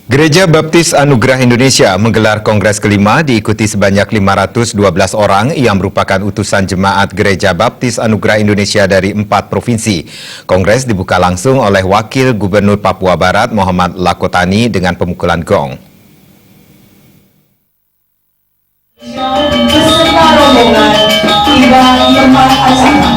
Gereja Baptis Anugerah Indonesia menggelar kongres kelima diikuti sebanyak 512 orang yang merupakan utusan jemaat Gereja Baptis Anugerah Indonesia dari 4 provinsi. Kongres dibuka langsung oleh Wakil Gubernur Papua Barat Muhammad Lakotani dengan pemukulan gong. Beserta rombongan tiba di tempat acara.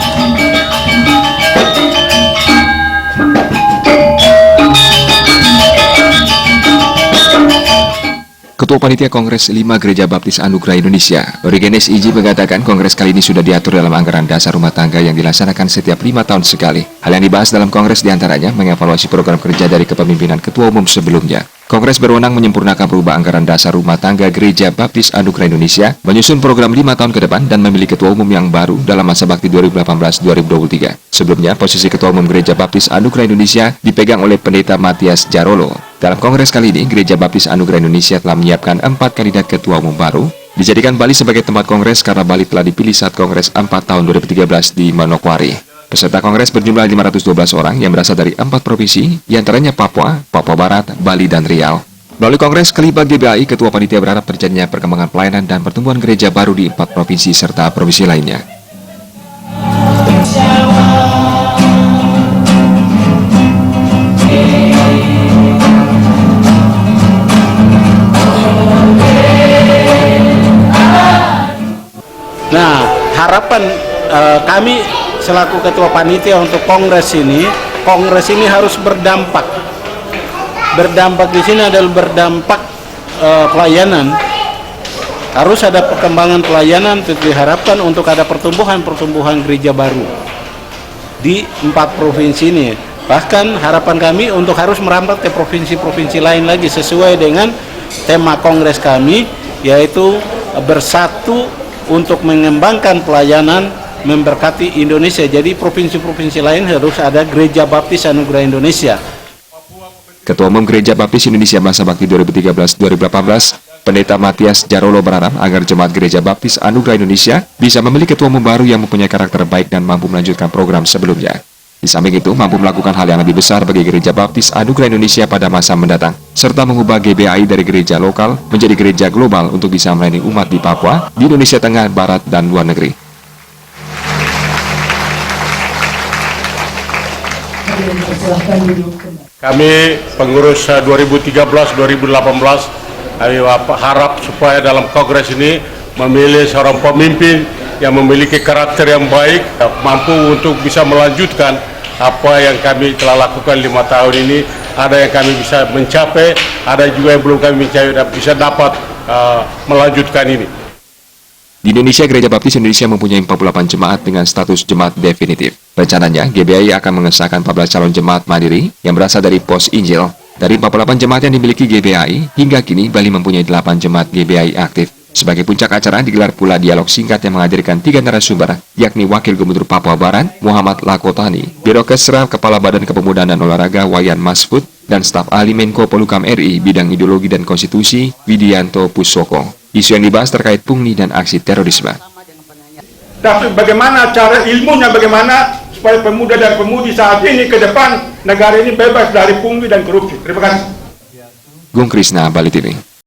Ketua Panitia Kongres 5 Gereja Baptis Anugerah Indonesia, Origenes Iji mengatakan kongres kali ini sudah diatur dalam anggaran dasar rumah tangga yang dilaksanakan setiap 5 tahun sekali. Hal yang dibahas dalam kongres diantaranya mengevaluasi program kerja dari kepemimpinan Ketua Umum sebelumnya. Kongres berwenang menyempurnakan perubahan anggaran dasar rumah tangga Gereja Baptis Anugerah Indonesia, menyusun program 5 tahun ke depan dan memilih Ketua Umum yang baru dalam masa bakti 2018-2023. Sebelumnya, posisi Ketua Umum Gereja Baptis Anugerah Indonesia dipegang oleh Pendeta Matias Jarolo. Dalam kongres kali ini, Gereja Baptis Anugerah Indonesia telah menyiapkan 4 kandidat Ketua Umum baru. Dijadikan Bali sebagai tempat kongres karena Bali telah dipilih saat Kongres 4 tahun 2013 di Manokwari. Peserta kongres berjumlah 512 orang yang berasal dari 4 provinsi, diantaranya Papua, Papua Barat, Bali, dan Riau. Melalui kongres kelima GBAI, Ketua Panitia berharap terjadinya perkembangan pelayanan dan pertumbuhan gereja baru di 4 provinsi serta provinsi lainnya. Nah, harapan kami selaku Ketua Panitia untuk kongres ini harus berdampak. Berdampak di sini adalah berdampak pelayanan. Harus ada perkembangan pelayanan, diharapkan untuk ada pertumbuhan gereja baru di 4 provinsi ini. Bahkan harapan kami untuk harus merambat ke provinsi-provinsi lain lagi sesuai dengan tema kongres kami, yaitu bersatu untuk mengembangkan pelayanan memberkati Indonesia. Jadi provinsi-provinsi lain harus ada Gereja Baptis Anugerah Indonesia. Ketua Umum Gereja Baptis Indonesia masa bakti 2013-2018, Pendeta Matias Jarolo berharap agar jemaat Gereja Baptis Anugerah Indonesia bisa memilih ketua umum baru yang mempunyai karakter baik dan mampu melanjutkan program sebelumnya. Di samping itu, mampu melakukan hal yang lebih besar bagi Gereja Baptis Anugerah Indonesia pada masa mendatang, serta mengubah GBAI dari gereja lokal menjadi gereja global untuk bisa melayani umat di Papua, di Indonesia Tengah, Barat, dan luar negeri. Kami pengurus 2013-2018 harap supaya dalam kongres ini memilih seorang pemimpin yang memiliki karakter yang baik, mampu untuk bisa melanjutkan apa yang kami telah lakukan 5 tahun ini. Ada yang kami bisa mencapai, ada juga yang belum kami mencapai dan bisa dapat melanjutkan ini. Di Indonesia, Gereja Baptis Indonesia mempunyai 48 jemaat dengan status jemaat definitif. Rencananya, GBAI akan mengesahkan 14 calon jemaat mandiri yang berasal dari pos Injil. Dari 48 jemaat yang dimiliki GBAI, hingga kini Bali mempunyai 8 jemaat GBAI aktif. Sebagai puncak acara digelar pula dialog singkat yang menghadirkan 3 narasumber, yakni Wakil Gubernur Papua Barat Muhammad Lakotani, Biro Kesra Kepala Badan Kepemudaan dan Olahraga Wayan Masfud, dan staf ahli Menko Polhukam RI bidang ideologi dan konstitusi Widianto Pusoko. Isu yang dibahas terkait pungli dan aksi terorisme. Tapi bagaimana cara ilmunya, bagaimana supaya pemuda dan pemudi saat ini ke depan negara ini bebas dari pungli dan korupsi. Terima kasih. Gung Krisna, Bali TV.